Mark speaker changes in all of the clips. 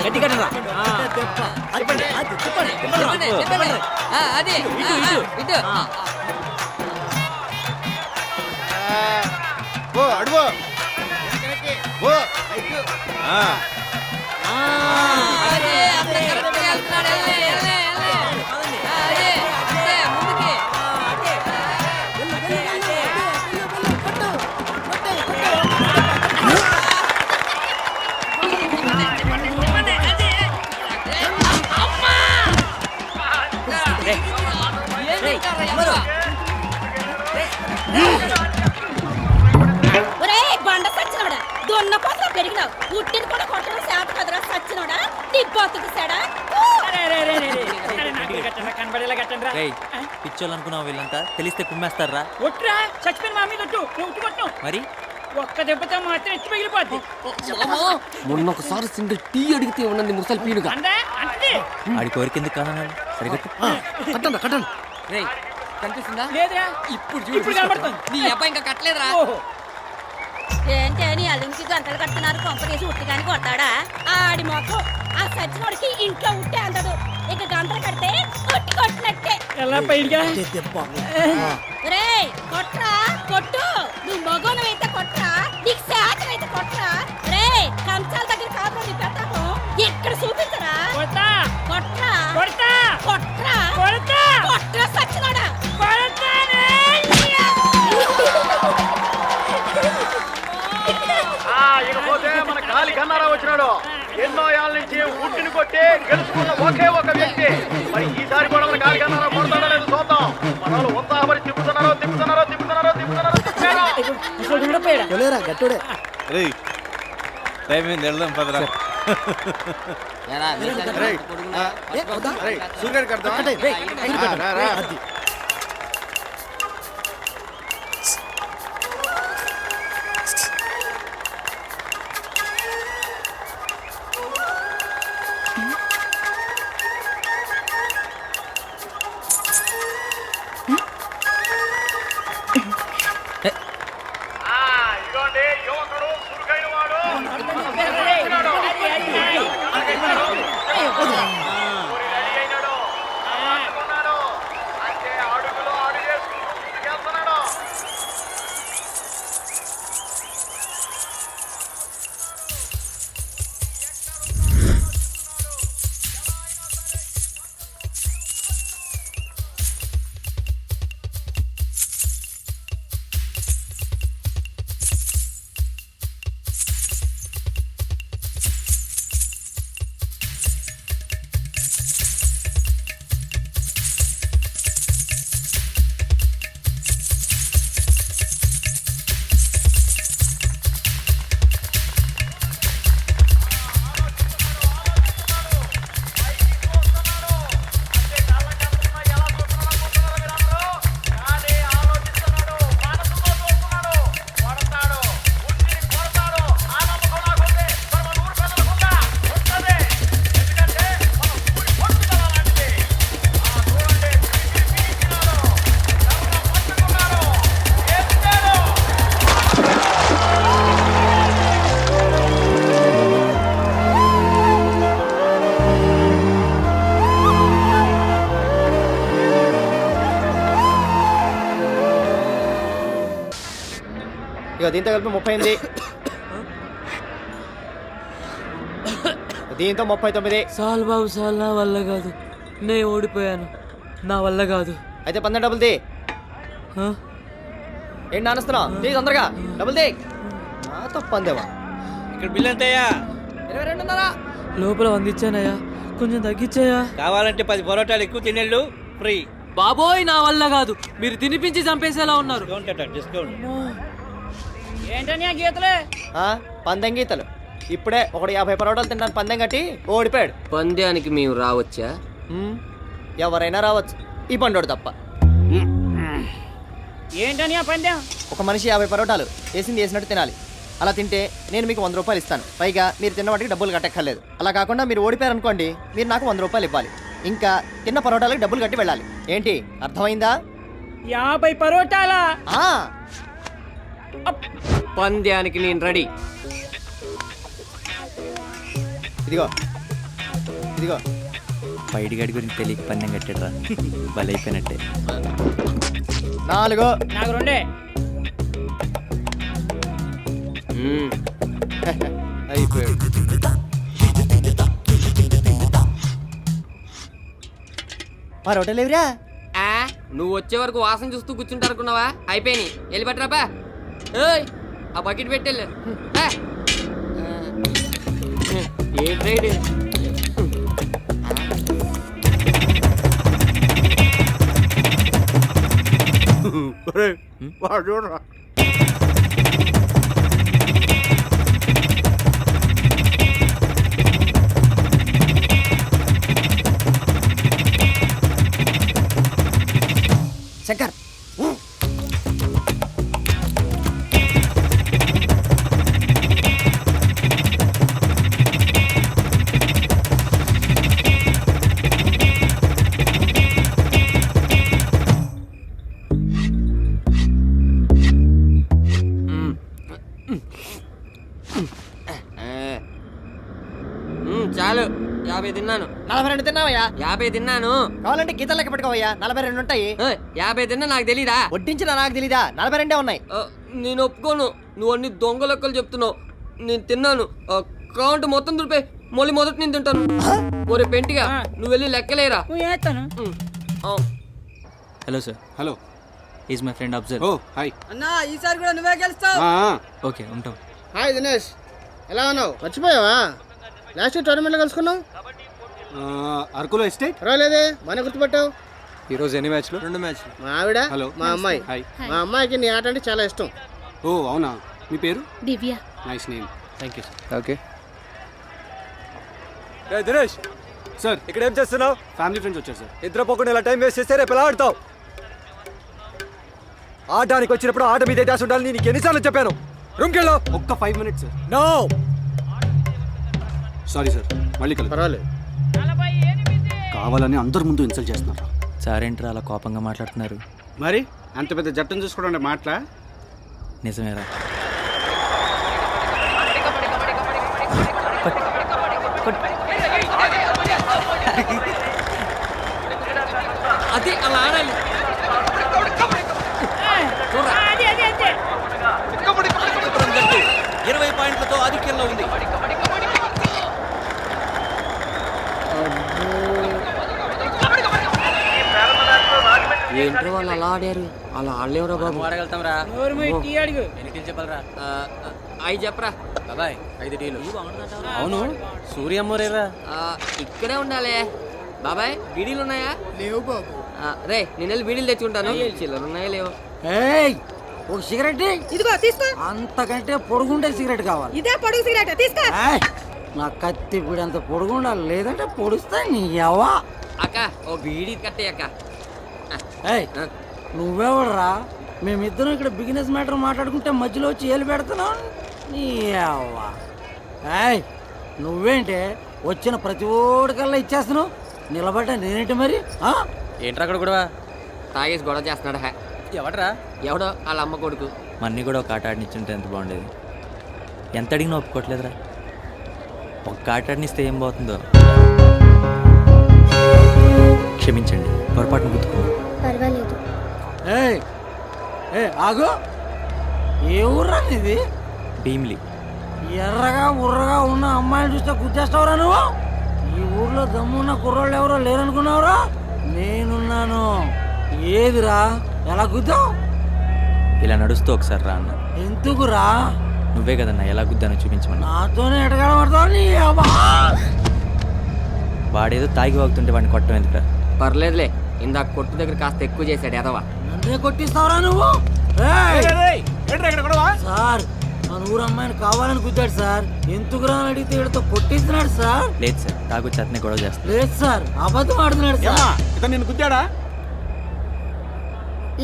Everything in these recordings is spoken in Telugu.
Speaker 1: గట్టి కట్టరా
Speaker 2: అడుగు
Speaker 3: పెరిగినావు పుట్టిన కూడా కొట్టడం శాత కదరా సచ్చినోడా నీ బతుకు సెడా
Speaker 1: పిచ్చోళ్ళు అనుకున్నావు వీళ్ళంతా తెలిస్తే కుమ్మేస్తారా
Speaker 4: ఒట్రా చచ్చిపోయిన మా మీద కొట్టు
Speaker 1: మరి
Speaker 4: ఒక్క దెబ్బతో మాత్రం ఎత్తి పగిలిపోద్ది
Speaker 5: మొన్న ఒకసారి సింగిల్ టీ అడిగితే ఉన్నది ముసలి పీనుగా
Speaker 1: ఆడి కోరికెందుకు కాదన్నాడు సరిగట్టు
Speaker 5: కట్టండి కట్టండి రే కనిపిస్తుందా
Speaker 4: లేదురా
Speaker 5: ఇప్పుడు
Speaker 4: కనబడుతుంది
Speaker 5: నీ అబ్బాయి ఇంకా కట్టలేదురా
Speaker 3: ఏంటి అని అల్లునికి గంటలు కడుతున్నారు కొంపదీసి ఉట్టిగాని కొడతాడా ఆడి మొక్కం ఆ సచ్చినోడికి ఇంట్లో ఉట్టే అందదు ఇక గంటలు కడితే కొట్టి కొట్టినట్టే
Speaker 4: ఎలా పైగా
Speaker 3: రే కొట్రా కొట్టు నువ్వు మగోను అయితే కొట్రా నీకు శాతం అయితే కొట్రా రే కంచాల దగ్గర కాదు నీ పెద్దాపం ఇక్కడ చూపించరా
Speaker 4: కొడతా
Speaker 3: కొట్రా
Speaker 4: కొడతా
Speaker 3: కొట్రా
Speaker 4: కొడతా
Speaker 3: కొట్రా సచ్చినోడా
Speaker 2: ఇకపోతే మన కాలి కన్నారా వచ్చినాడు ఎన్నో ఏళ్ళ నుంచి ఉట్టిని కొట్టి గెలుచుకున్న ఒకే ఒక వ్యక్తి మరి ఈసారి కూడా మన కాలి కన్నారా కొడతాడో లేదు చూద్దాం మన వాళ్ళు ఉత్సాహపడి తిప్పుతున్నారో
Speaker 6: గట్టుడే టైం ఏంది వెళ్దాం పదరా సూర్యుడు కడతాం
Speaker 2: ఇదిగోండి యువకుడు చురుకైన వాడు అంటే అడుగులో అడుగేసుకుంటూ ముందుకెళ్తున్నాడు.
Speaker 7: ఇక దీంతో కలిపి 38 దీంతో 39
Speaker 5: సాల్ బాబు సాల్ నా వల్ల కాదు నే ఓడిపోయాను నా వల్ల కాదు
Speaker 7: అయితే 12 డబుల్ ది ఏంటి నానస్తున్నా తీ తొందరగా డబుల్ ది నాతో పందేవా
Speaker 1: ఇక్కడ బిల్ ఎంతయ్యా
Speaker 7: 22.5
Speaker 5: లోపల వందిచ్చానయ్యా కొంచెం తగ్గించాయా
Speaker 1: కావాలంటే 10 పరోటాలు ఎక్కువ తినేళ్ళు ఫ్రీ
Speaker 5: బాబోయ్ నా వల్ల కాదు మీరు తినిపించి చంపేసేలా ఉన్నారు
Speaker 1: డిస్కౌంట్
Speaker 4: ఏంటని ఆ గీతలే
Speaker 7: పందెం గీతలు. ఇప్పుడే ఒకడు 50 పరోటాలు తిన్నాను పందెం కట్టి ఓడిపోయాడు.
Speaker 5: పంద్యానికి మేము రావచ్చా?
Speaker 7: ఎవరైనా రావచ్చు, ఈ పండోడు తప్ప.
Speaker 4: ఏంటని ఆ పందెం?
Speaker 7: ఒక మనిషి 50 పరోటాలు వేసింది వేసినట్టు తినాలి. అలా తింటే నేను మీకు 100 రూపాయలు ఇస్తాను. పైగా మీరు తిన్న వాటికి డబ్బులు కట్టక్కర్లేదు. అలా కాకుండా మీరు ఓడిపోయారనుకోండి, మీరు నాకు 100 రూపాయలు ఇవ్వాలి. ఇంకా తిన్న పరోటాలకు డబ్బులు కట్టి వెళ్ళాలి. ఏంటి, అర్థమైందా?
Speaker 4: 50 పరోటాలా?
Speaker 7: ఆ,
Speaker 5: పంద్యానికి నేను రెడీ.
Speaker 7: ఇదిగో ఇదిగో.
Speaker 1: పైడిగాడి గురించి తెలియక పందెం కట్టాడురా. బలైపోయినట్టే.
Speaker 7: 4.
Speaker 4: నాకు రెండే.
Speaker 7: అయిపోయాడు. పరోటాలు ఎవరా?
Speaker 5: నువ్వు వచ్చే వరకు వాసన చూస్తూ కూర్చుంటారు అనుకున్నావా? అయిపోయినాయి, వెళ్ళి పట్టరాపా. ఏయ్, ఆ బకెట్ పెట్టెళ్ళు. ఏ ట్రైడ్?
Speaker 7: శంకర్,
Speaker 5: చాలు, 50 తిన్నాను.
Speaker 7: 42 తిన్నావయ్యా?
Speaker 5: 50 తిన్నాను.
Speaker 7: కావాలంటే గీతలు లెక్క పెట్టుకోవయ్యా. 42 ఉంటాయి.
Speaker 5: 50 తిన్నా నాకు తెలీదా?
Speaker 7: వడ్డించిన నాకు తెలీదా? 42 ఉన్నాయి.
Speaker 5: నేను ఒప్పుకోను. నువ్వు అన్ని దొంగ లెక్కలు చెప్తున్నావు. నేను తిన్నాను. కౌంట్ మొత్తం దులిపే, మళ్ళీ మొదటి నేను తింటాను. ఒరే పెంటిగా, నువ్వు వెళ్ళి లెక్కలేరా.
Speaker 4: నువ్వు వేస్తాను.
Speaker 1: Hello sir.
Speaker 6: Hello.
Speaker 1: Is my friend observe.
Speaker 6: Oh hi.
Speaker 7: అన్నా, ఈసారి కూడా నువ్వే గెలుస్తావు.
Speaker 1: ఓకే, ఉంటాం.
Speaker 8: హాయ్ దినేష్, ఎలా ఉన్నావు? మర్చిపోయావా? లాస్ట్ టోర్నమెంట్లో కలుసుకున్నాం.
Speaker 6: అరకులో ఎస్టేట్.
Speaker 8: పర్వాలేదే, మన గుర్తుపట్టావు.
Speaker 6: ఈరోజు ఎన్ని మ్యాచ్లు? 2 మ్యాచ్లు.
Speaker 8: మా ఆవిడ,
Speaker 6: హలో.
Speaker 8: మా అమ్మాయి.
Speaker 6: హాయ్.
Speaker 8: మా అమ్మాయికి నీ ఆట అంటే చాలా ఇష్టం.
Speaker 6: ఓ అవునా, మీ పేరు?
Speaker 3: Divya.
Speaker 6: Nice name.
Speaker 1: Thank you sir.
Speaker 6: Okay
Speaker 9: Dinesh,
Speaker 6: sir.
Speaker 9: ఇక్కడ ఏం చేస్తున్నావు?
Speaker 6: ఫ్యామిలీ ఫ్రెండ్స్ వచ్చారు సార్.
Speaker 9: నిద్రపోకుండా ఇలా టైం వేస్ట్ చేస్తే రేపు ఎలా ఆడతావు? ఆడడానికి వచ్చినప్పుడు ఆట మీద ధ్యాస ఉండాలని నీకు ఎన్నిసార్లు చెప్పాను? రూమ్కి వెళ్ళు.
Speaker 6: ఒక్క 5 minutes sir.
Speaker 9: No.
Speaker 6: Sorry sir, మళ్ళీ కలు.
Speaker 8: పర్వాలేదు.
Speaker 6: కావాలని అందరి ముందు ఇన్సల్ట్ చేస్తున్నారు.
Speaker 1: సార్ ఏంట్రా అలా కోపంగా మాట్లాడుతున్నారు?
Speaker 6: మరి అంత పెద్ద జట్టును చూసుకోవడం మాటలా?
Speaker 1: నిజమేరా.
Speaker 5: అది అలా ఆడాలి.
Speaker 4: అది అది అంతే.
Speaker 1: 20 పాయింట్లతో ఆధిక్యంలో ఉంది.
Speaker 5: ఏంట్రా వాళ్ళు అలా ఆడారు? అలా ఆడలేవురా బాబు.
Speaker 1: ఆడగలుగుతాం రా.
Speaker 4: నోరు మూయి, టీ అడుగు.
Speaker 1: ఎన్ని టీలు చెప్పాలరా?
Speaker 5: అవి చెప్పరా.
Speaker 1: బాబాయ్ 5 టీలు. అవును, సూర్యమ్మరేరా.
Speaker 5: ఇక్కడే ఉండాలి. బాబాయ్, బీడీలు ఉన్నాయా?
Speaker 8: లేవు బాబు.
Speaker 5: రే, నేను వెళ్ళి బీడీలు తెచ్చుకుంటాను. చిల్లర ఉన్నాయా లేవు?
Speaker 7: ఒక సిగరెట్
Speaker 3: ఇదిగో తీసుకో.
Speaker 7: అంతకంటే పొడుగుండే సిగరెట్ కావాలి.
Speaker 3: ఇదే పొడుగు సిగరెట్ తీసుకో.
Speaker 7: నా కత్తి ఇప్పుడు అంత పొడుగుండాలి, లేదంటే పొడుస్తా నీ యవ్వా.
Speaker 5: అక్క, ఓ బీడీ కట్టే అక్క.
Speaker 7: నువ్వెవడరా? మేమిద్దరం ఇక్కడ బిజినెస్ మ్యాటర్ మాట్లాడుకుంటే మధ్యలో వచ్చి ఏలు పెడుతున్నావు. నీ యవ్వా. నువ్వేంటే వచ్చిన ప్రతి ఓడికల్లా ఇచ్చేస్తున్నావు. నిలబడ్డా నేనేంటి మరి?
Speaker 1: ఏంట్రా అక్కడ కూడా?
Speaker 5: తాగేసి గొడవ చేస్తున్నాడు.
Speaker 1: ఎవడరా?
Speaker 5: ఎవడో వాళ్ళ అమ్మ కొడుకు.
Speaker 1: మన్ని కూడా ఒక ఆట ఆడినిచ్చుంటే ఎంత బాగుండేది. ఎంత అడిగినా ఒప్పుకోవట్లేదురా. ఒక్క ఆట ఆడినిస్తే ఏం పోతుందో. క్షమించండి, పొరపాటును గుర్తుకున్నా.
Speaker 3: పర్వాలేదు.
Speaker 7: ఆగు. ఏ ఊర్రా ఇది?
Speaker 1: భీమిలి.
Speaker 7: ఎర్రగా ఉర్రగా ఉన్న అమ్మాయిని చూస్తే గుర్తేస్తావురా నువ్వు? ఈ ఊర్లో దమ్మున్న కుర్రోళ్ళు ఎవరో లేరనుకున్నావురా? నేనున్నాను. ఏదిరా, ఎలా గుద్దావు?
Speaker 1: ఇలా నడుస్తూ ఒకసారి రా అన్న.
Speaker 7: ఎందుకురా?
Speaker 1: నువ్వే కదన్నా ఎలా గుద్దానో చూపించమన్నా.
Speaker 7: నాతోనే ఎటగడబడతావు నీ అబ్బా.
Speaker 1: వాడేదో తాగి వాగుతుంటే వాడిని కొట్టడం ఎందుకురా?
Speaker 5: పర్లేదులే, ఇందాక కొట్టు దగ్గర కాస్త ఎక్కువ చేశాడు ఎదవా.
Speaker 7: నన్నే కొట్టిస్తావురా నువ్వు?
Speaker 4: సార్ మన ఊరు అమ్మాయిని కావాలని గుద్దాడు సార్. ఎందుకు రా అని అడిగితే వీళ్ళతో కొట్టిస్తున్నాడు సార్.
Speaker 1: లేదు సార్ తాగొచ్చి అతనే గొడవ చేస్తాను.
Speaker 4: లేదు సార్ అబద్ధం ఆడుతున్నాడు సార్.
Speaker 6: ఇతను నిన్ను గుద్దాడా?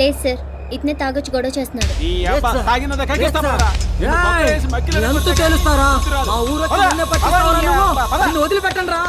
Speaker 10: లేదు సార్, ఇతనే తాగొచ్చి గొడవ చేస్తున్నాడు.
Speaker 6: ఈ అబ్బా
Speaker 4: సార్.
Speaker 6: తాగినదా
Speaker 4: లేదు
Speaker 6: కక్కిస్తాం
Speaker 4: సార్.
Speaker 6: రా. నిన్ను
Speaker 4: ఏయ్,
Speaker 6: బొక్క వేసి మక్కిలో
Speaker 4: ఎంత
Speaker 6: కొట్టే
Speaker 4: తెలుస్తారా?
Speaker 6: కూతురాలు.
Speaker 4: మా ఊరు వచ్చి
Speaker 6: పద,
Speaker 4: నిన్నే
Speaker 6: పద,
Speaker 4: పట్టిస్తావా
Speaker 6: నీ
Speaker 4: నువ్వు?
Speaker 6: అబ్బా, పద.
Speaker 4: నిన్ను వదిలిపెట్టండి రా.